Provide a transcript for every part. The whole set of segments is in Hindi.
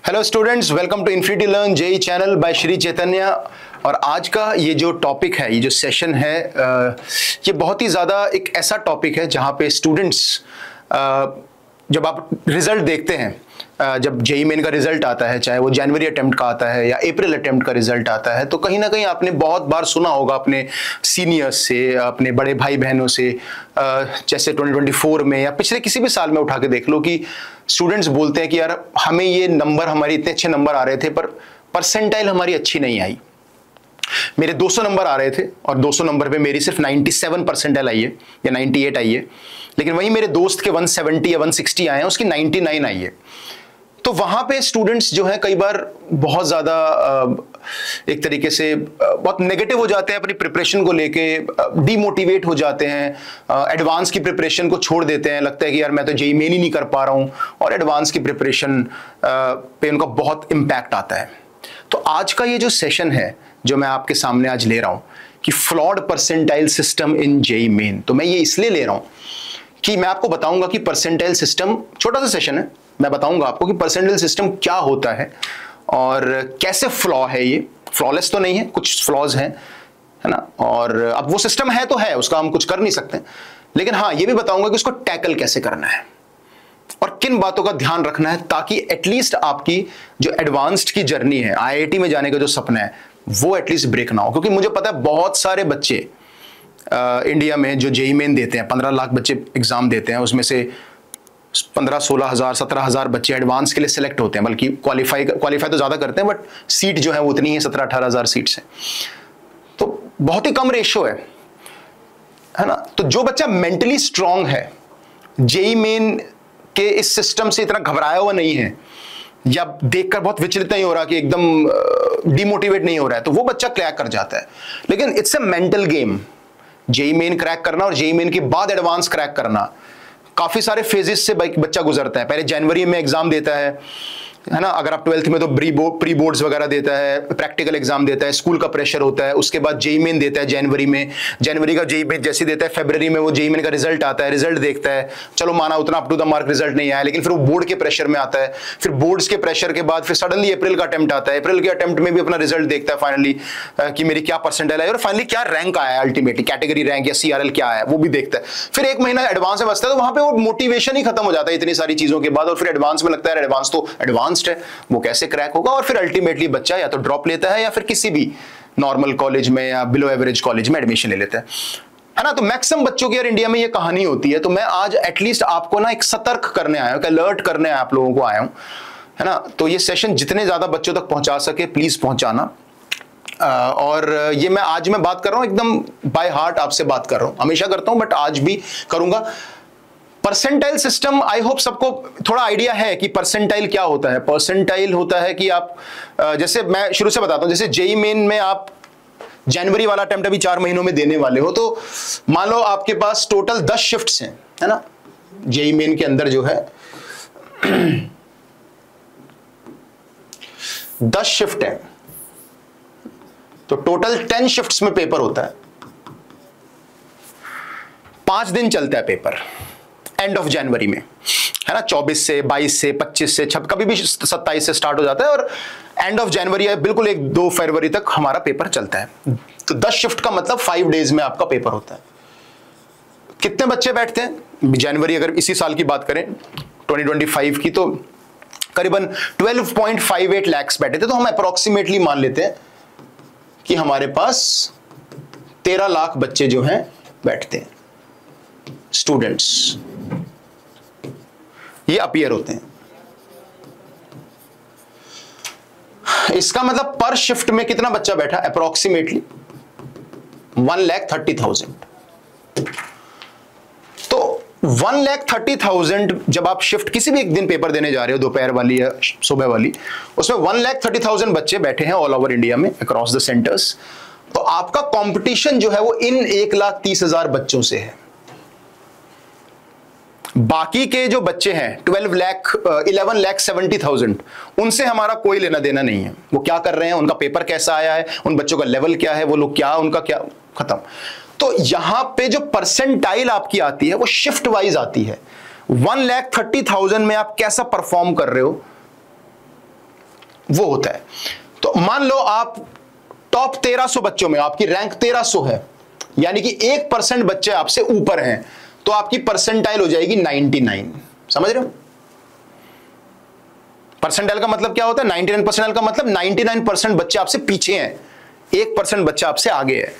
Hello students, welcome to Infinity Learn JEE channel by Sri Chaitanya. और आज का ये जो टॉपिक है, ये जो सेशन है, ये बहुत ही ज़्यादा एक ऐसा टॉपिक है जहाँ पे स्टूडेंट्स जब आप रिजल्ट देखते हैं, जब जेई मेन का रिजल्ट आता है, चाहे वो जनवरी अटेम्प्ट का आता है या अप्रैल अटेम्प्ट का रिजल्ट आता है, तो कहीं ना कहीं आपने बहुत बार सुना होगा अपने सीनियर्स से, अपने बड़े भाई बहनों से, जैसे 2024 में या पिछले किसी भी साल में उठा के देख लो कि स्टूडेंट्स बोलते हैं कि यार हमें ये नंबर, हमारे इतने अच्छे नंबर आ रहे थे पर परसेंटाइल हमारी अच्छी नहीं आई। मेरे 200 नंबर आ रहे थे और 200 नंबर पे मेरी सिर्फ 97 परसेंटाइल आई है या 98 आई है, लेकिन वहीं मेरे दोस्त के 170 या 160 आए हैं, उसकी 99 आई है। तो वहां पे स्टूडेंट्स जो है कई बार बहुत ज़्यादा एक तरीके से बहुत नेगेटिव हो जाते हैं, अपनी प्रिपरेशन को लेके डीमोटिवेट हो जाते हैं, एडवांस की प्रिपरेशन को छोड़ देते हैं। लगता है कि यार मैं तो जेई मेन ही नहीं कर पा रहा हूँ, और एडवांस की प्रिपरेशन पे उनका बहुत इम्पैक्ट आता है। तो आज का ये जो सेशन है जो मैं आपके सामने आज ले रहा हूँ कि flawed percentile system in JEE Main, तो मैं ये इसलिए ले रहा हूँ कि मैं आपको बताऊंगा कि परसेंटाइल सिस्टम, छोटा सा सेशन है, मैं बताऊंगा आपको कि परसेंटाइल सिस्टम क्या होता है और कैसे फ्लॉ है। ये फ्लॉलेस तो नहीं है, कुछ फ्लॉज हैं, है ना। और अब वो सिस्टम है तो है, उसका हम कुछ कर नहीं सकते, लेकिन हाँ ये भी बताऊंगा कि उसको टैकल कैसे करना है और किन बातों का ध्यान रखना है ताकि एटलीस्ट आपकी जो एडवांस्ड की जर्नी है, आईआईटी में जाने का जो सपना है, वो एटलीस्ट ब्रेक ना हो। क्योंकि मुझे पता है बहुत सारे बच्चे इंडिया में जो जेई मेन देते हैं, 15 लाख बच्चे एग्जाम देते हैं, उसमें से 15-16 हज़ार 17 हज़ार बच्चे एडवांस के लिए सिलेक्ट होते हैं, बल्कि क्वालिफाई तो ज़्यादा करते हैं, बट सीट जो है वो उतनी ही 17-18 हज़ार सीट्स हैं, तो बहुत ही कम रेशो है ना। तो जो बच्चा मेंटली स्ट्रांग है, जेई मेन के इस सिस्टम से इतना घबराया हुआ नहीं है या देखकर बहुत विचलित नहीं हो रहा कि एकदम डिमोटिवेट नहीं हो रहा है, तो वो बच्चा क्रैक कर जाता है। लेकिन it's a mental game. JEE Main crack करना और जेई मेन के बाद एडवांस क्रैक करना, काफी सारे फेजेस से बच्चा गुजरता है। पहले जनवरी में एग्जाम देता है ना। अगर आप 12th में तो प्री बोर्ड्स वगैरह देता है, प्रैक्टिकल एग्जाम देता है, स्कूल का प्रेशर होता है, उसके बाद जेई मेन देता है जनवरी में, जनवरी का जेई मेन जैसे देता है, फरवरी में वो जेई मेन का रिजल्ट आता है, रिजल्ट देखता है, चलो माना उतना up to the mark result नहीं आया, लेकिन फिर वो बोर्ड के प्रेशर में आता है, फिर बोर्ड्स के प्रेशर के बाद फिर सडनली अप्रैल का अटेम्प्ट आता है, अप्रैल के अटेम्प्ट में भी अपना रिजल्ट देखता है फाइनली कि मेरी क्या परसेंटाइल आई और फाइनली क्या रैंक आया है, अल्टीमेटली कैटेगरी रैंक या सीआरएल क्या आया वो भी देखता है। फिर एक महीना एडवांस में बचता है, तो वहां पे वो मोटिवेशन ही खत्म हो जाता है इतनी सारी चीजों के बाद, और फिर एडवांस में लगता है एडवांस तो एडवांस्ड है, वो कैसे क्रैक होगा, और फिर अल्टीमेटली बच्चा या तो ड्रॉप लेता है या फिर किसी भी नॉर्मल कॉलेज में या बिलो एवरेज कॉलेज में एडमिशन ले लेता है ना। तो मैक्सिमम बच्चों की यार इंडिया में ये कहानी होती है। तो मैं आज एटलीस्ट आपको ना एक सतर्क करने आया हूं, अलर्ट करने आप लोगों को आया हूं, है ना। तो ये सेशन जितने ज्यादा बच्चों तक पहुंचा सके प्लीज पहुंचाना। और ये मैं आज मैं बात कर रहा हूं एकदम बाय हार्ट, आपसे बात कर रहा हूं, हमेशा करता हूं बट आज भी करूंगा। परसेंटाइल सिस्टम, आई होप सबको थोड़ा आइडिया है कि परसेंटाइल क्या होता है। परसेंटाइल होता है कि आप, जैसे मैं शुरू से बताता हूं, जैसे जेई मेन में आप जनवरी वाला अटेम्प्ट अभी 4 महीनों में देने वाले हो, तो मान लो आपके पास टोटल 10 शिफ्ट्स हैं, है ना। जेई मेन के अंदर जो है 10 शिफ्ट है, तो टोटल 10 शिफ्ट्स में पेपर होता है। 5 दिन चलता है पेपर एंड ऑफ जनवरी में, है ना। 24 से 22 से 25 से कभी भी 27 से स्टार्ट हो जाता है और एंड ऑफ जनवरी है बिल्कुल 1-2 फरवरी तक हमारा पेपर चलता है। तो 10 शिफ्ट का मतलब 5 डेज में आपका पेपर होता है। कितने बच्चे बैठते हैं जनवरी, अगर इसी साल की बात करें 2025 की, तो करीबन 12.58 लाख बैठे थे। तो हम अप्रोक्सीमेटली मान लेते हैं कि हमारे पास 13 लाख बच्चे जो हैं बैठते हैं, स्टूडेंट्स ये अपीयर होते हैं। इसका मतलब पर शिफ्ट में कितना बच्चा बैठा, अप्रोक्सीमेटली 1,30,000। तो 1,30,000 जब आप शिफ्ट किसी भी एक दिन पेपर देने जा रहे हो, दोपहर वाली या सुबह वाली, उसमें 1,30,000 बच्चे बैठे हैं ऑल ओवर इंडिया में अक्रॉस द सेंटर्स। तो आपका कंपटीशन जो है वो इन 1,30,000 बच्चों से है। बाकी के जो बच्चे हैं 11,70,000, उनसे हमारा कोई लेना देना नहीं है। वो क्या कर रहे हैं, उनका पेपर कैसा आया है, उन बच्चों का लेवल क्या है, वो लोग क्या, उनका क्या, खत्म। तो यहां पे जो परसेंटाइल आपकी आती है वो शिफ्ट वाइज आती है। 1,30,000 में आप कैसा परफॉर्म कर रहे हो, वो होता है। तो मान लो आप टॉप 1300 बच्चों में, आपकी रैंक 1300 है, यानी कि 1% बच्चे आपसे ऊपर हैं, तो आपकी परसेंटाइल हो जाएगी 99। समझ रहे हो? परसेंटाइल का मतलब क्या होता है? 99 परसेंटाइल का मतलब 99% बच्चे आपसे पीछे हैं, 1% बच्चा आपसे आगे है।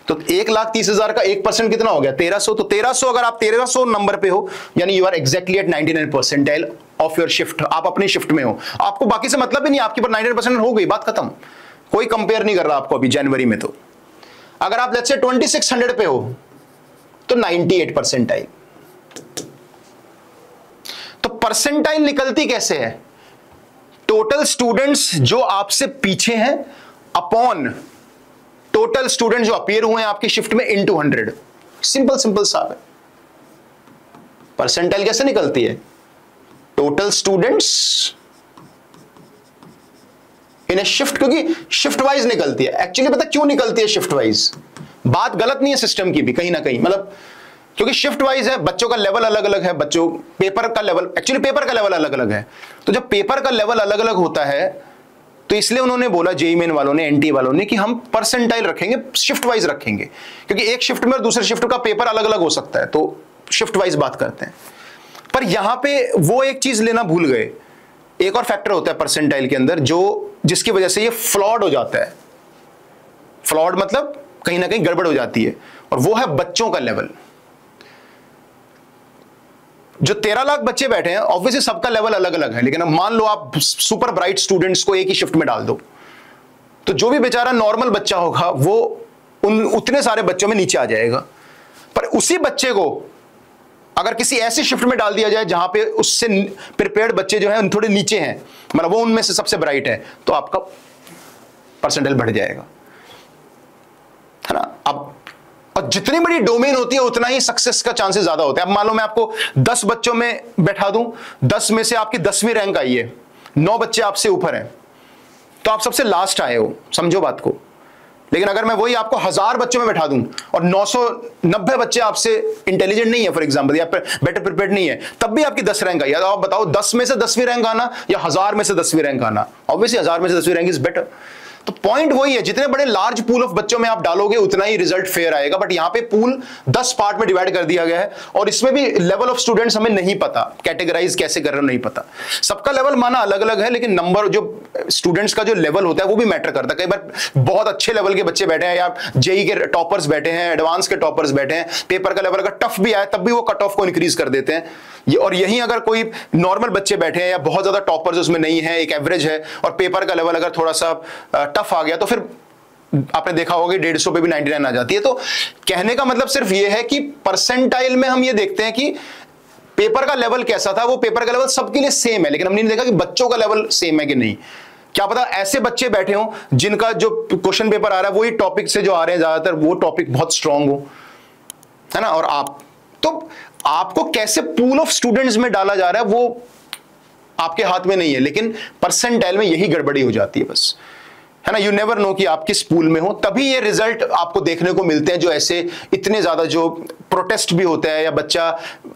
तो 1,30,000 का 1% कितना हो गया? 1300। तो 1300, अगर आप 1300 नंबर पे हो, यानी you are exactly at 99 percentile of your shift. आप अपनी शिफ्ट में हो, आपको बाकी से मतलब ही नहीं, आपकी पर 99% हो गई, बात खत्म। कोई कंपेयर नहीं कर रहा आपको अभी जनवरी में। तो अगर आप लेट्स से 2600 पे हो तो 98 परसेंटाइल। तो परसेंटाइल निकलती कैसे है? टोटल स्टूडेंट्स जो आपसे पीछे हैं अपॉन टोटल स्टूडेंट जो अपीयर हुए हैं आपकी शिफ्ट में इनटू 100। सिंपल सिंपल सा है। परसेंटाइल कैसे निकलती है? Total students in A shift, क्योंकि शिफ्ट वाइज निकलती है। एक्चुअली पता क्यों निकलती है शिफ्ट वाइज? बात गलत नहीं है सिस्टम की भी कहीं ना कहीं, मतलब क्योंकि शिफ्ट वाइज है, बच्चों का लेवल अलग अलग है, बच्चों पेपर का लेवल, एक्चुअली पेपर का लेवल अलग अलग है। तो जब पेपर का लेवल अलग अलग होता है तो इसलिए उन्होंने बोला, जेईई मेन वालों ने, एनटीए वालों ने, कि हम परसेंटाइल रखेंगे, शिफ्ट वाइज रखेंगे, क्योंकि एक शिफ्ट में और दूसरे शिफ्ट का पेपर अलग अलग हो सकता है, तो शिफ्ट वाइज बात करते हैं। पर यहां पे वो एक चीज लेना भूल गए, एक और फैक्टर होता है परसेंटाइल के अंदर जो जिसकी वजह से ये फ्लॉड हो जाता है। फ्लॉड मतलब कहीं ना कहीं गड़बड़ हो जाती है, और वो है बच्चों का लेवल। जो 13 लाख बच्चे बैठे हैं, ऑब्वियसली सबका लेवल अलग अलग है, लेकिन अब मान लो आप सुपर ब्राइट स्टूडेंट्स को एक ही शिफ्ट में डाल दो, तो जो भी बेचारा नॉर्मल बच्चा होगा वो उतने सारे बच्चों में नीचे आ जाएगा। पर उसी बच्चे को अगर किसी ऐसी शिफ्ट में डाल दिया जाए जहां पे उससे प्रिपेयर्ड बच्चे जो हैं थोड़े नीचे हैं, मतलब वो उनमें से सबसे ब्राइट है, तो आपका परसेंटाइल बढ़ जाएगा, है ना। अब और जितनी बड़ी डोमेन होती है उतना ही सक्सेस का चांसेस ज्यादा होते हैं। अब मान लो मैं आपको 10 बच्चों में बैठा दूं, 10 में से आपकी 10वीं रैंक आई है, 9 बच्चे आपसे ऊपर हैं, तो आप सबसे लास्ट आए हो, समझो बात को। लेकिन अगर मैं वही आपको 1000 बच्चों में बैठा दूं और 990 बच्चे आपसे इंटेलिजेंट नहीं है फॉर एग्जांपल, या बेटर प्रिपेयर्ड नहीं है, तब भी आपकी 10 रैंक आई, तो आप बताओ 10 में से 10वीं रैंक आना या 1000 में से 10वीं रैंक आना? ऑब्वियसली 1000 में से 10वीं रैंक इज बेटर। तो पॉइंट वही है, जितने बड़े लार्ज पूल ऑफ बच्चों में आप डालोगे उतना ही रिजल्ट फेयर आएगा। बट यहां पे पूल 10 पार्ट में डिवाइड कर दिया गया है, और इसमें भी लेवल ऑफ स्टूडेंट्स हमें नहीं पता, कैटेगराइज कैसे कर रहे हो नहीं पता। सबका लेवल माना अलग अलग है, लेकिन नंबर जो स्टूडेंट्स का जो लेवल होता है वो भी मैटर करता है। कई बार बहुत अच्छे लेवल के बच्चे बैठे हैं, या जेईई के टॉपर्स बैठे हैं, एडवांस के टॉपर्स बैठे हैं, पेपर का लेवल अगर टफ भी आए तब भी वो कट ऑफ को इंक्रीज कर देते हैं। और यहीं अगर कोई नॉर्मल बच्चे बैठे हैं या बहुत ज्यादा टॉपर्स उसमें नहीं है, एक एवरेज है, और पेपर का लेवल अगर थोड़ा सा टफ आ गया, तो फिर आपने देखा होगा 150 पे भी 99 आ जाती है। तो कहने का मतलब सिर्फ ये है कि परसेंटाइल में हम ये देखते हैं कि पेपर का लेवल कैसा था, वो पेपर का लेवल सबके लिए सेम है, लेकिन हमने नहीं देखा कि बच्चों का लेवल सेम है कि नहीं। क्या पता ऐसे बच्चे बैठे हो जिनका जो क्वेश्चन पेपर आ रहा है वही टॉपिक से जो आ रहे हैं ज्यादातर, वो टॉपिक बहुत स्ट्रांग हो, है ना। और आप तो आपको कैसे पूल ऑफ स्टूडेंट्स में डाला जा रहा है वो आपके हाथ में नहीं है, लेकिन परसेंटाइल में यही गड़बड़ी हो जाती है बस, है ना। यू नेवर नो कि आप किस पूल में हो, तभी ये रिजल्ट आपको देखने को मिलते हैं, जो ऐसे इतने ज्यादा जो प्रोटेस्ट भी होता है, या बच्चा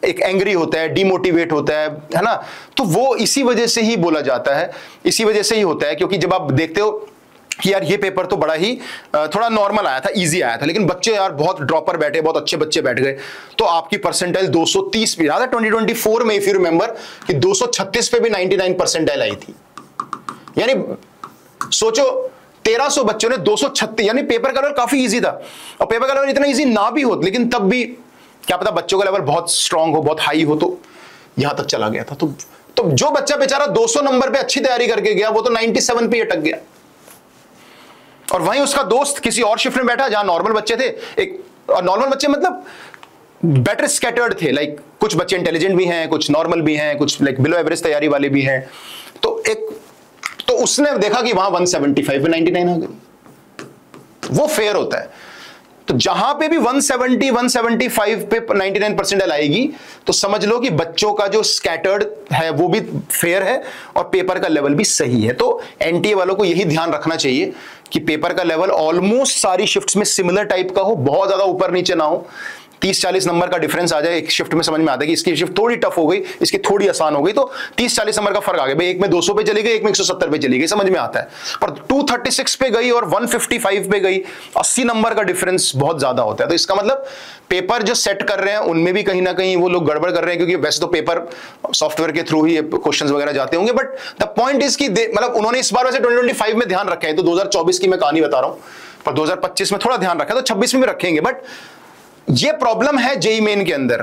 एक एंग्री होता है, डिमोटिवेट होता है ना। तो वो इसी वजह से ही बोला जाता है, इसी वजह से ही होता है, क्योंकि जब आप देखते हो कि यार ये पेपर तो बड़ा ही थोड़ा नॉर्मल आया था, इजी आया था, लेकिन बच्चे यार बहुत ड्रॉपर बैठे, बहुत अच्छे बच्चे बैठ गए, तो आपकी परसेंटाइल 230 भी ज्यादा। 2024 में इफ यू रिमेंबर कि 236 पे भी 99 परसेंटाइल आई थी। यानी सोचो 1300 बच्चों ने 236, यानी पेपर का लेवल काफी इजी था, और पेपर का लेवल इतना इजी ना भी हो, लेकिन तब भी क्या पता बच्चों का लेवल बहुत स्ट्रांग हो, बहुत हाई हो, तो यहां तक चला गया था। तो जो बच्चा बेचारा 200 नंबर पे अच्छी तैयारी करके गया, वो तो 97 पे अटक गया, और वहीं उसका दोस्त किसी और शिफ्ट में बैठा जहां नॉर्मल बच्चे थे। एक नॉर्मल बच्चे मतलब बेटर स्कैटर्ड थे, लाइक कुछ बच्चे इंटेलिजेंट भी हैं, कुछ नॉर्मल भी हैं, कुछ लाइक बिलो एवरेज तैयारी वाले भी हैं। तो उसने देखा कि वहां 175 पे 99 आ गई, वो फेयर होता है। तो जहां पे भी 170 175 पे 99 परसेंटाइल आएगी, तो समझ लो कि बच्चों का जो स्कैटर्ड है वो भी फेयर है, और पेपर का लेवल भी सही है। तो एनटीए वालों को यही ध्यान रखना चाहिए कि पेपर का लेवल ऑलमोस्ट सारी शिफ्ट्स में सिमिलर टाइप का हो, बहुत ज्यादा ऊपर नीचे ना हो, 30-40 नंबर का डिफरेंस आ जाए एक शिफ्ट में, समझ में आता है कि इसकी शिफ्ट थोड़ी टफ हो गई, इसकी थोड़ी आसान हो गई, तो 30-40 नंबर का फर्क आ गया भाई, एक में 200 पे चली गई, एक में 170 पे चली गई, समझ में आता है। पर 236 पे गई और 155 पे गई, 80 नंबर का डिफरेंस बहुत ज्यादा होता है। तो इसका मतलब पेपर जो सेट कर रहे हैं उनमें भी कहीं ना कहीं वो लोग गड़बड़ कर रहे हैं, क्योंकि वैसे तो पेपर सॉफ्टवेयर के थ्रू ही क्वेश्चंस वगैरह जाते होंगे, बट द पॉइंट इज कि मतलब उन्होंने इस बार वैसे 2025 में ध्यान रखा है, तो 2024 की मैं कहानी बता रहा हूं, पर 2025 में थोड़ा ध्यान रखा है, तो 26 में भी रखेंगे। बट ये प्रॉब्लम है जेईई मेन के अंदर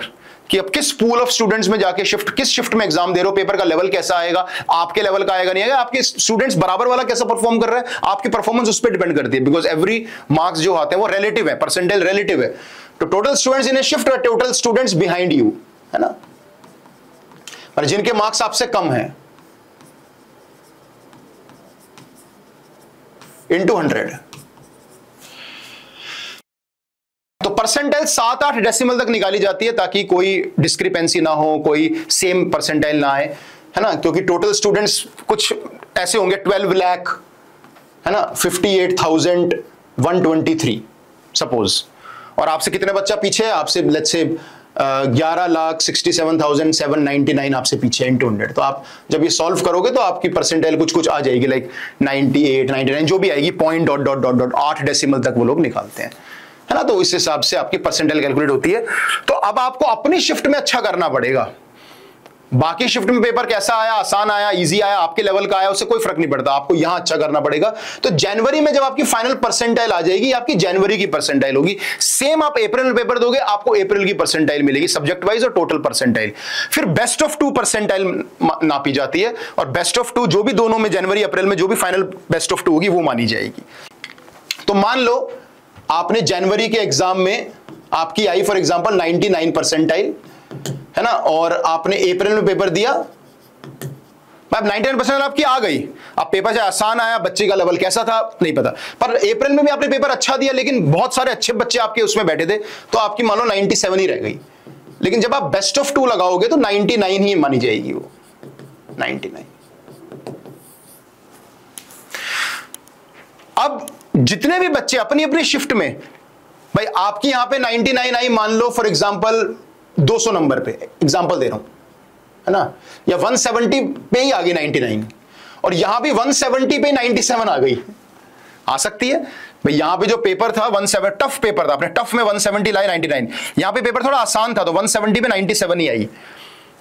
कि अब किस पूल ऑफ स्टूडेंट्स में जाके किस शिफ्ट में एग्जाम दे रहे हो, पेपर का लेवल कैसा आएगा, आपके लेवल का आएगा नहीं आएगा, आपके स्टूडेंट्स बराबर वाला कैसा परफॉर्म कर रहा है, आपकी परफॉर्मेंस उस पर डिपेंड करती है, बिकॉज एवरी मार्क्स जो आते हैं वो रिलेटिव है, परसेंटाइल रिलेटिव है। तो total students in A shift और टोटल स्टूडेंट्स बिहाइंड यू, है ना, और जिनके मार्क्स आपसे कम है इनटू 100, तो परसेंटाइल 7-8 डेसिमल तक निकाली जाती है ताकि कोई डिस्क्रिपेंसी ना हो, कोई सेम परसेंटाइल ना आए, है ना, क्योंकि टोटल स्टूडेंट्स कुछ ऐसे होंगे 12 लाख, है ना, 58,123 सपोज, और आपसे कितने बच्चा पीछे है, आपसे लेट्स से 11,67,799 आपसे पीछे इनटू 100। तो आप जब ये सॉल्व करोगे तो आपकी परसेंटाइल कुछ कुछ आ जाएगी, लाइक 98, 99 जो भी आएगी, point dot dot dot dot 8 decimal तक वो लोग निकालते हैं, है ना। तो इस हिसाब से आपकी परसेंटाइल कैलकुलेट होती है। तो अब आपको अपनी शिफ्ट में अच्छा करना पड़ेगा, बाकी शिफ्ट में पेपर कैसा आया, आसान आया, इजी आया, आपके लेवल का आया, उससे कोई फर्क नहीं पड़ता, आपको यहां अच्छा करना पड़ेगा। तो जनवरी में जब आपकी फाइनल परसेंटाइल आ जाएगी, आपकी जनवरी की परसेंटाइल होगी, सेम आप अप्रैल में पेपर दोगे, आपको अप्रैल की परसेंटाइल मिलेगी, सब्जेक्ट वाइज और टोटल परसेंटाइल। फिर बेस्ट ऑफ 2 परसेंटाइल नापी जाती है, और बेस्ट ऑफ 2 जो भी दोनों में जनवरी अप्रैल में जो भी फाइनल बेस्ट ऑफ 2 होगी वो मानी जाएगी। तो मान लो आपने जनवरी के एग्जाम में आपकी आई फॉर एग्जांपल 99 परसेंटाइल, है ना, और आपने अप्रैल में पेपर दिया, अब 99% आपकी आ गई। अब पेपर चाहे आसान आया, बच्चे का लेवल कैसा था नहीं पता, पर अप्रैल में भी आपने पेपर अच्छा दिया, लेकिन बहुत सारे अच्छे बच्चे आपके उसमें बैठे थे, तो आपकी मान लो 97 ही रह गई। लेकिन जब आप बेस्ट ऑफ 2 लगाओगे तो 99 ही मानी जाएगी, वो 99। अब जितने भी बच्चे अपनी अपनी शिफ्ट में, भाई आपकी यहां पे 99 आई, मान लो फॉर एग्जांपल 200 नंबर पे एग्जांपल दे रहा हूं, है ना, या 170 पे ही आ गई 99, और यहां भी 170 पे 97 आ गई, आ सकती है भाई। यहां पे जो पेपर था 17 टफ पेपर था, आपने टफ में 170 लाई 99, यहां पे पेपर थोड़ा आसान था तो 170 पे 97 ही आई,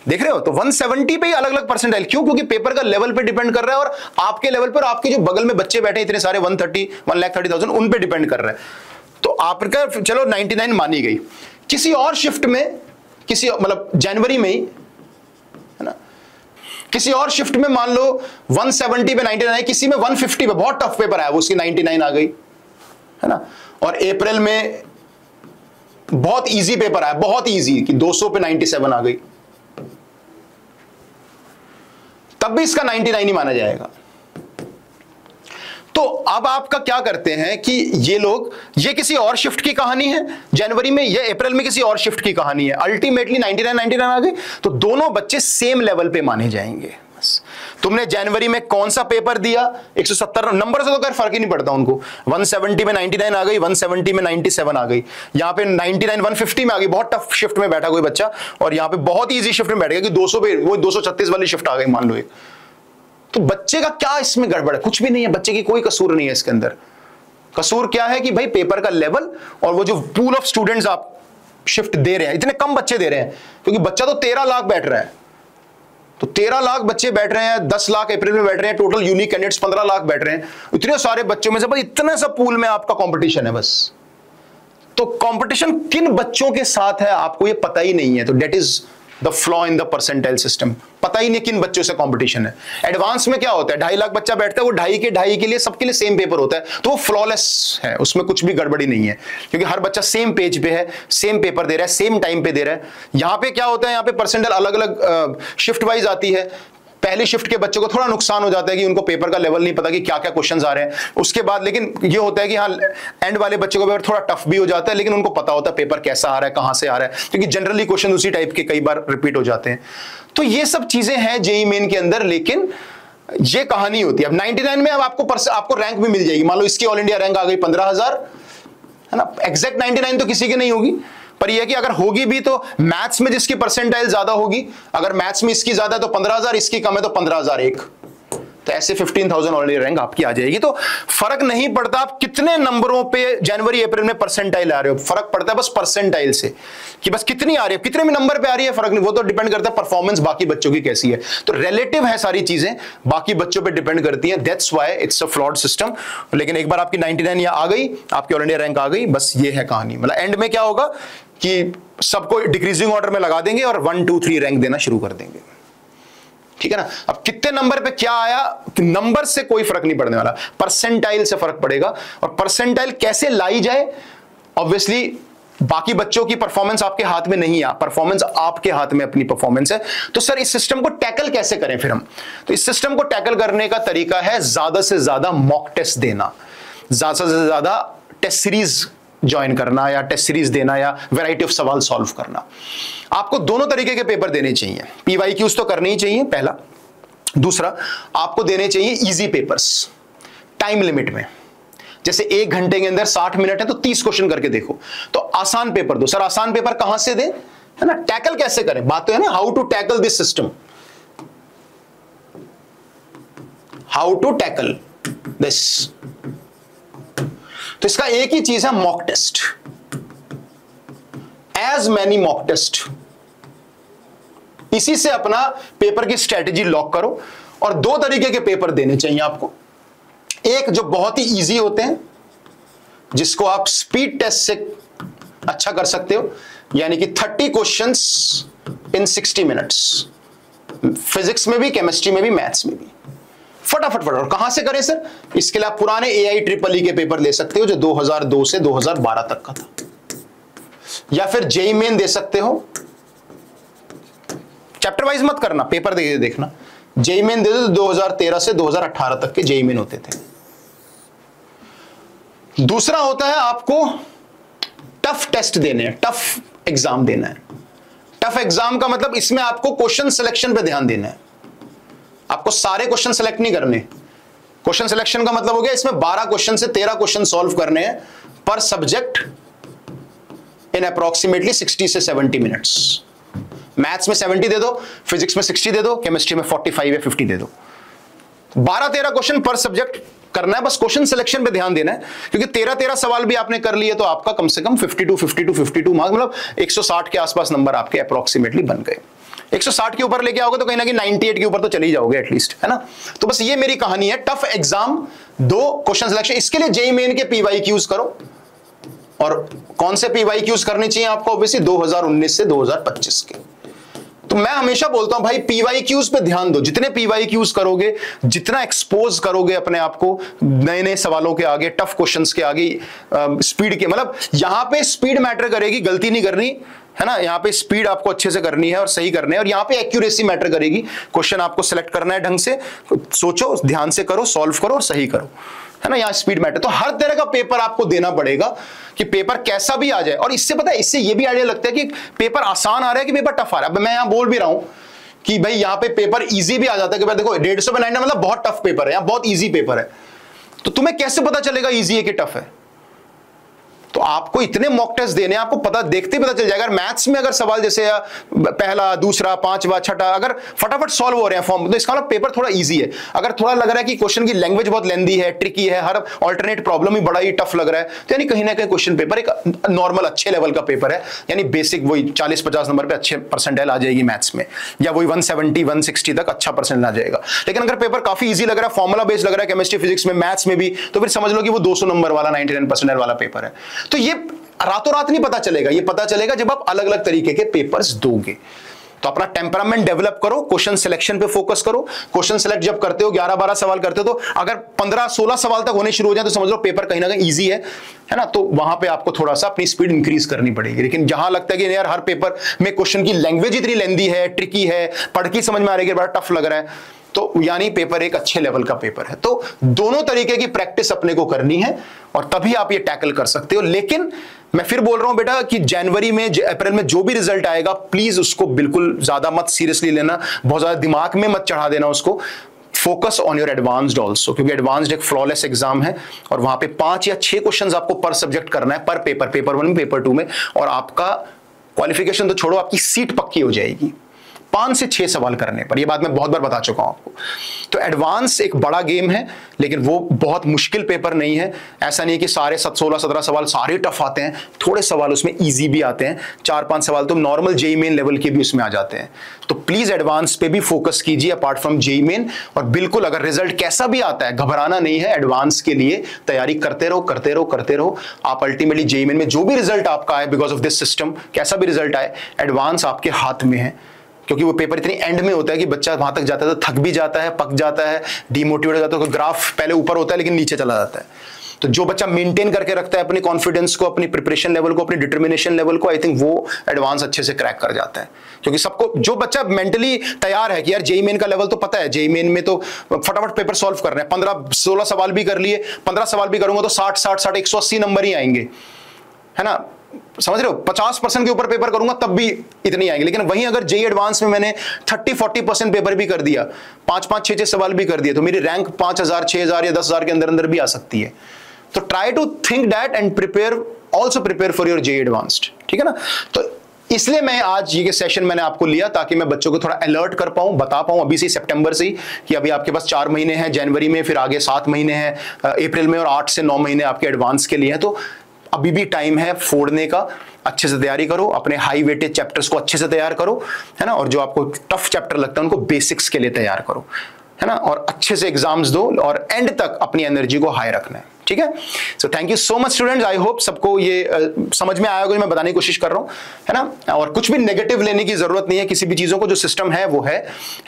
देख रहे हो। तो 170 पे ही अलग अलग परसेंटाइल, क्यों, क्योंकि पेपर का लेवल पे डिपेंड कर रहा है, और आपके लेवल पर आपके जो बगल में बच्चे बैठे इतने सारे 1,30,000 उन पे डिपेंड कर रहा है। तो आपका चलो 99 मानी गई, किसी और शिफ्ट में, किसी मतलब जनवरी में ही, है ना, किसी और शिफ्ट में मान लो 170 पे 99, किसी में 150 पे बहुत टफ पेपर आया, वो उसकी 99 आ गई, है ना, और अप्रैल में बहुत इजी पेपर आया, बहुत इजी कि 200 पे 97 आ गई, तब भी इसका 99 ही माना जाएगा। तो अब आपका क्या करते हैं कि ये लोग, ये किसी और शिफ्ट की कहानी है जनवरी में, ये अप्रैल में किसी और शिफ्ट की कहानी है, अल्टीमेटली 99 आ गई, तो दोनों बच्चे सेम लेवल पे माने जाएंगे। बस तुमने जनवरी में कौन सा पेपर दिया, 170 नंबर से तो खैर फर्क ही नहीं पड़ता उनको, 170 में 99 आ गई, 170 में 97 आ गई, यहां पे 99 150 में आ गई, बहुत टफ शिफ्ट में बैठा कोई बच्चा, और यहां पे बहुत इजी शिफ्ट में बैठ गया कि 200 पे वो 236 वाली शिफ्ट आ गई मान लो एक। तो बच्चे का क्या इसमें गड़बड़ है, कुछ भी नहीं है, बच्चे की कोई कसूर नहीं है इसके अंदर। कसूर क्या है कि भाई पेपर का लेवल और वो जो पूल ऑफ स्टूडेंट्स आप शिफ्ट दे रहे हैं, इतने कम बच्चे दे रहे हैं, क्योंकि बच्चा तो 13 लाख बैठ रहा है, तो 13 लाख बच्चे बैठ रहे हैं, 10 लाख अप्रैल में बैठ रहे हैं, टोटल यूनिक कैंडिडेट्स 15 लाख बैठ रहे हैं, इतने सारे बच्चों में से बस इतने सा पूल में आपका कंपटीशन है बस। तो कंपटीशन किन बच्चों के साथ है आपको ये पता ही नहीं है, तो that is the flaw in the percentile system, पता ही नहीं किन बच्चों से कंपटीशन है। एडवांस में क्या होता है, 2.5 लाख बच्चा बैठता है, वो ढाई के लिए सबके लिए सेम पेपर होता है, तो वो फ्लॉलेस है, उसमें कुछ भी गड़बड़ी नहीं है, क्योंकि हर बच्चा सेम पेज पे है, सेम पेपर दे रहा है, सेम टाइम पे दे रहा है। यहां पे क्या होता है, यहां पे परसेंटाइल अलग अलग शिफ्ट वाइज आती है। पहली शिफ्ट के बच्चों को थोड़ा नुकसान हो जाता है कि उनको पेपर का लेवल नहीं पता कि क्या क्या क्वेश्चंस आ रहे हैं, उसके बाद लेकिन ये होता है कि हाँ एंड वाले बच्चों को पेपर थोड़ा टफ भी हो जाता है, लेकिन उनको पता होता है पेपर कैसा आ रहा है, कहां से आ रहा है, क्योंकि जनरली क्वेश्चन उसी टाइप के कई बार रिपीट हो जाते हैं। तो ये सब चीजें हैं जेईई मेन के अंदर, लेकिन ये कहानी होती है। अब 99 में अब आपको रैंक भी मिल जाएगी, मान लो इसकी ऑल इंडिया रैंक आ गई 15,000, है ना, एग्जैक्ट 99 तो किसी की नहीं होगी, पर यह कि अगर होगी भी तो मैथ्स में जिसकी परसेंटाइल ज्यादा होगी, अगर मैथ्स में इसकी ज्यादा है तो 15,000, इसकी कम है तो 15,001, तो ऐसे 15,000 ऑलरेडी रैंक आपकी आ जाएगी। तो फर्क नहीं पड़ता आप कितने नंबरों पे जनवरी अप्रैल में परसेंटाइल आ रहे हो, फर्क पड़ता है बस परसेंटाइल से, कि बस कितनी आ रही है, कितने भी नंबर पे आ रही है, फर्क नहीं, वो तो डिपेंड करता है परफॉर्मेंस बाकी बच्चों की कैसी है। तो रिलेटिव है सारी चीजें, बाकी बच्चों पे डिपेंड करती है, that's why it's a flawed system. लेकिन एक बार आपकी 99 या आ गई, आपकी ऑल इंडिया रैंक आ गई, बस ये है कहानी। मतलब एंड में क्या होगा कि सबको डिक्रीजिंग ऑर्डर में लगा देंगे और 1 2 3 रैंक देना शुरू कर देंगे, ठीक है ना। अब कितने नंबर पे क्या आया, नंबर से कोई फर्क नहीं पड़ने वाला, परसेंटाइल से फर्क पड़ेगा। और परसेंटाइल कैसे लाई जाए, ऑब्वियसली बाकी बच्चों की परफॉर्मेंस आपके हाथ में नहीं है, परफॉर्मेंस आपके हाथ में अपनी परफॉर्मेंस है। तो सर इस सिस्टम को टैकल कैसे करें फिर हम? तो इस सिस्टम को टैकल करने का तरीका है ज्यादा से ज्यादा मॉक टेस्ट देना, ज्यादा से ज्यादा टेस्ट सीरीज ज्वाइन करना या टेस्ट सीरीज देना या वैरायटी ऑफ सवाल सॉल्व करना। आपको दोनों तरीके के पेपर देने चाहिए, पीवाईक्यूज तो करने ही चाहिए पहला, दूसरा आपको देने चाहिए इजी पेपर्स टाइम लिमिट में। जैसे 1 घंटे के अंदर 60 मिनट है तो 30 क्वेश्चन करके देखो, तो आसान पेपर दो। सर आसान पेपर कहां से दें, है ना, टैकल कैसे करें, बात तो है ना, how to tackle this system, how to tackle this. तो इसका एक ही चीज है, mock test, as many mock test. इसी से अपना पेपर की स्ट्रेटेजी लॉक करो। और 2 तरीके के पेपर देने चाहिए आपको, एक जो बहुत ही इजी होते हैं, जिसको आप स्पीड टेस्ट से अच्छा कर सकते हो, यानी कि 30 क्वेश्चंस इन 60 मिनट्स, फिजिक्स में भी, केमिस्ट्री में भी, मैथ्स में भी, फटाफट। और कहां से करें सर? इसके लिए आप पुराने AIEEE के पेपर ले सकते हो जो 2002 से 2012 तक का था, या फिर JEE मेन दे सकते हो। चैप्टर वाइज मत करना, पेपर दे देखना। JEE मेन दे दो, 2013 से 2018 तक के JEE मेन होते थे। दूसरा होता है आपको टफ टेस्ट देने हैं, टफ एग्जाम देना है। टफ एग्जाम का मतलब इसमें आपको क्वेश्चन सिलेक्शन पे ध्यान देना है, आपको सारे क्वेश्चन सेलेक्ट नहीं करने। क्वेश्चन सिलेक्शन का मतलब हो गया इसमें 12 क्वेश्चन से 13 क्वेश्चन सॉल्व करने हैं पर सब्जेक्ट इन अप्रोक्सीमेटली 60 से 70 मिनट्स। मैथ्स में 70 दे दो, फिजिक्स में 60 दे दो, केमिस्ट्री में 45 या 50 दे दो। 12-13 क्वेश्चन पर सब्जेक्ट करना है, बस क्वेश्चन सिलेक्शन पे ध्यान देना है, क्योंकि 13-13 सवाल भी आपने कर लिए तो आपका कम से कम 52 मार्क्स, मतलब 160 के आसपास नंबर आपके अप्रोक्सीमेटली बन गए। 160 के ऊपर लेके आओगे तो कहीं ना कहीं 98 के ऊपर तो चली जाओगे एटलीस्ट, है ना। तो बस ये मेरी कहानी है, टफ एग्जाम, 2 क्वेश्चन सिलेक्शन। इसके लिए JEE मेन के पीवाईक्यूज करो। और कौन से पीवाईक्यूज करने चाहिए आपको? ऑब्वियसली 2019 से 2025 के। तो मैं हमेशा बोलता हूं भाई पीवाईक्यूज पे ध्यान दो, जितने पीवाईक्यूज करोगे, जितना एक्सपोज करोगे अपने आप को नए नए सवालों के आगे, टफ क्वेश्चंस के आगे, स्पीड के, मतलब यहां पे स्पीड मैटर करेगी, गलती नहीं करनी, है ना। यहाँ पे स्पीड आपको अच्छे से करनी है और सही करने है, और यहाँ पे एक्यूरेसी मैटर करेगी। क्वेश्चन आपको सिलेक्ट करना है ढंग से, सोचो, ध्यान से करो, सॉल्व करो और सही करो, है ना। यहाँ स्पीड मैटर। तो हर तरह का पेपर आपको देना पड़ेगा कि पेपर कैसा भी आ जाए। और इससे पता है, इससे ये भी आइडिया लगता है कि पेपर आसान आ रहा है कि पेपर टफ आ रहा है। अब मैं यहाँ बोल भी रहा हूं कि भाई यहाँ पे पेपर इजी भी आ जाता है कि भाई देखो 150 पे 99 मतलब बहुत टफ पेपर है, यहाँ बहुत इजी पेपर है। तो तुम्हें कैसे पता चलेगा इजी है कि टफ है? तो आपको इतने मॉक टेस्ट देने, आपको पता, देखते ही पता चल जाएगा। मैथ्स में अगर सवाल जैसे पहला, दूसरा, पांचवा, छठा अगर फटाफट सॉल्व हो रहे हैं फॉर्म, तो इसका मतलब पेपर थोड़ा इजी है। अगर थोड़ा लग रहा है कि क्वेश्चन की लैंग्वेज बहुत लेंदी है, ट्रिकी है, हर ऑल्टरनेट प्रॉब्लम ही बड़ा ही टफ लग रहा है, तो यानी कहीं ना कहीं क्वेश्चन पेपर एक नॉर्मल अच्छे लेवल का पेपर है, यानी बेसिक वही 40-50 नंबर पे अच्छे परसेंटाइल आ जाएगी मैथ्स में, या वही 170-160 तक अच्छा परसेंट आ जाएगा। लेकिन अगर पेपर काफी ईजी लग रहा है, फॉर्मुला बेस्ड लग रहा है केमिस्ट्री, फिजिक्स में, मैथ्स में भी, तो फिर समझ लो कि वो 200 नंबर वाला 99 परसेंटाइल वाला पेपर है। तो ये रातों रात नहीं पता चलेगा, ये पता चलेगा जब आप अलग अलग तरीके के पेपर्स दोगे। तो अपना टेम्परामेंट डेवलप करो, क्वेश्चन सिलेक्शन पे फोकस करो। क्वेश्चन सिलेक्ट जब करते हो, 11-12 सवाल करते हो, तो अगर 15-16 सवाल तक होने शुरू हो जाए तो समझ लो पेपर कहीं ना कहीं ईजी है ना। तो वहां पे आपको थोड़ा सा अपनी स्पीड इंक्रीज करनी पड़ेगी। लेकिन जहां लगता है कि यार हर पेपर में क्वेश्चन की लैंग्वेज इतनी लेंदी है, ट्रिकी है, पढ़ के समझ में आ रही है, बड़ा टफ लग रहा है, तो यानी पेपर एक अच्छे लेवल का पेपर है। तो दोनों तरीके की प्रैक्टिस अपने को करनी है और तभी आप ये टैकल कर सकते हो। लेकिन मैं फिर बोल रहा हूं बेटा कि जनवरी में, अप्रैल में जो भी रिजल्ट आएगा, प्लीज उसको बिल्कुल ज्यादा मत सीरियसली लेना, बहुत ज्यादा दिमाग में मत चढ़ा देना उसको। Focus on your advanced also, क्योंकि एडवांस्ड एक फ्लॉलेस एग्जाम है और वहां पे 5 या 6 क्वेश्चंस आपको पर सब्जेक्ट करना है, पर पेपर, पेपर 1 में, पेपर 2 में, और आपका क्वालिफिकेशन तो छोड़ो, आपकी सीट पक्की हो जाएगी 5 से 6 सवाल करने पर। यह बात मैं बहुत बार बता चुका हूं आपको। तो एडवांस एक बड़ा गेम है, लेकिन वो बहुत मुश्किल पेपर नहीं है। ऐसा नहीं कि सारे 16-17 सवाल सारे टफ आते हैं, थोड़े सवाल उसमें इजी भी आते हैं, 4-5 सवाल तो नॉर्मल जेईई मेन लेवल के भी उसमें आ जाते हैं। तो प्लीज एडवांस पे भी फोकस कीजिए अपार्ट फ्रॉम जेईई मेन। और बिल्कुल अगर रिजल्ट कैसा भी आता है, घबराना नहीं है, एडवांस के लिए तैयारी करते रहो, करते रहो, करते रहो। आप अल्टीमेटली जेईई मेन में जो भी रिजल्ट आपका आए, बिकॉज ऑफ दिस सिस्टम, कैसा भी रिजल्ट आए, एडवांस आपके हाथ में है। क्योंकि वो पेपर इतनी एंड में होता है कि बच्चा वहां तक जाता है तो थक भी जाता है, पक जाता है, डिमोटिवेट हो जाता है, ग्राफ पहले ऊपर होता है लेकिन नीचे चला जाता है। तो जो बच्चा मेंटेन करके रखता है अपने कॉन्फिडेंस को, अपनी प्रिपरेशन लेवल को, अपनी डिटर्मिनेशन लेवल को, आई थिंक वो एडवांस अच्छे से क्रैक कर जाता है। क्योंकि सबको, जो बच्चा मेंटली तैयार है कि यार जेईई मेन का लेवल तो पता है, जेईई मेन में तो फटाफट पेपर सॉल्व कर रहे हैं, 15-16 सवाल भी कर लिए, 15 सवाल भी करूंगा तो 60 180 नंबर ही आएंगे, है ना, समझ रहे हो। 50% के ऊपर पेपर करूंगा तब भी इतनी आएंगे। लेकिन वहीं अगर जेईई एडवांस में मैंने 30-40% पेपर भी कर दिया, 5-5 6-6 सवाल भी कर दिए, तो मेरी रैंक 5000 6000 या 10,000 के अंदर अंदर भी आ सकती है। तो try to think that and prepare, also prepare for your JEE advanced, ठीक है ना। तो इसलिए मैं आज ये सेशन मैंने आपको लिया ताकि मैं बच्चों को थोड़ा अलर्ट कर पाऊं, बता पाऊं अभी से, सितंबर से ही, कि अभी आपके पास 4 महीने हैं जनवरी में, फिर आगे 7 महीने हैं अप्रैल में, और 8 से 9 महीने आपके एडवांस के लिए हैं। तो अभी भी टाइम है फोड़ने का। अच्छे से तैयारी करो, अपने हाई वेटेज चैप्टर्स को अच्छे से तैयार करो, है ना, और जो आपको टफ चैप्टर लगता है उनको बेसिक्स के लिए तैयार करो, है ना, और अच्छे से एग्जाम्स दो और एंड तक अपनी एनर्जी को हाई रखना है, ठीक है। So thank you so much students, I hope सबको ये समझ में आया होगा जो मैं बताने की कोशिश कर रहा हूं, है ना। और कुछ भी नेगेटिव लेने की जरूरत नहीं है, किसी भी चीजों को, जो सिस्टम है वो है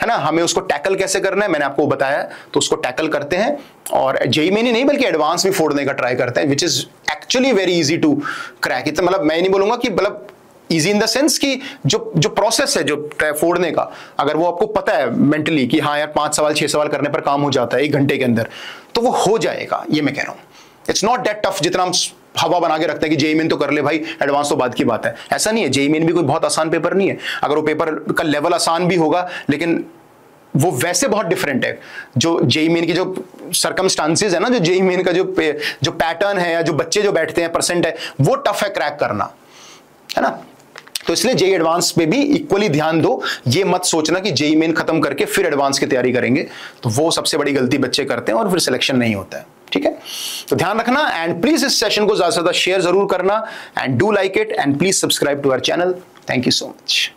ना। हमें उसको टैकल कैसे करना है मैंने आपको बताया, तो उसको टैकल करते हैं और जेईई में नहीं बल्कि एडवांस भी फोड़ने का ट्राई करते हैं, which is actually very easy to crack. इतना मतलब मैं नहीं बोलूंगा कि मतलब इजी इन द सेंस कि जो प्रोसेस है जो फोड़ने का, अगर वो आपको पता है मेंटली कि हाँ यार 5 सवाल 6 सवाल करने पर काम हो जाता है 1 घंटे के अंदर, तो वो हो जाएगा, ये मैं कह रहा हूं। इट्स नॉट दैट टफ जितना हम हवा बना के रखते हैं कि जेईई मेन तो कर ले भाई, एडवांस तो बाद की बात है। ऐसा नहीं है, जेईई मेन भी कोई बहुत आसान पेपर नहीं है। अगर वो पेपर का लेवल आसान भी होगा, लेकिन वो वैसे बहुत डिफरेंट है। जो जेईई मेन की जो सर्कमस्टांसेस है ना, जो जेईई मेन का जो पैटर्न है या जो बच्चे जो बैठते हैं परसेंट है, वो टफ है क्रैक करना, है ना। तो इसलिए जेईई एडवांस पे भी इक्वली ध्यान दो। ये मत सोचना कि जेईई मेन खत्म करके फिर एडवांस की तैयारी करेंगे, तो वो सबसे बड़ी गलती बच्चे करते हैं और फिर सिलेक्शन नहीं होता है, ठीक है। तो ध्यान रखना एंड प्लीज इस सेशन को ज्यादा से ज्यादा शेयर जरूर करना and do like it and please subscribe to our channel. Thank you so much.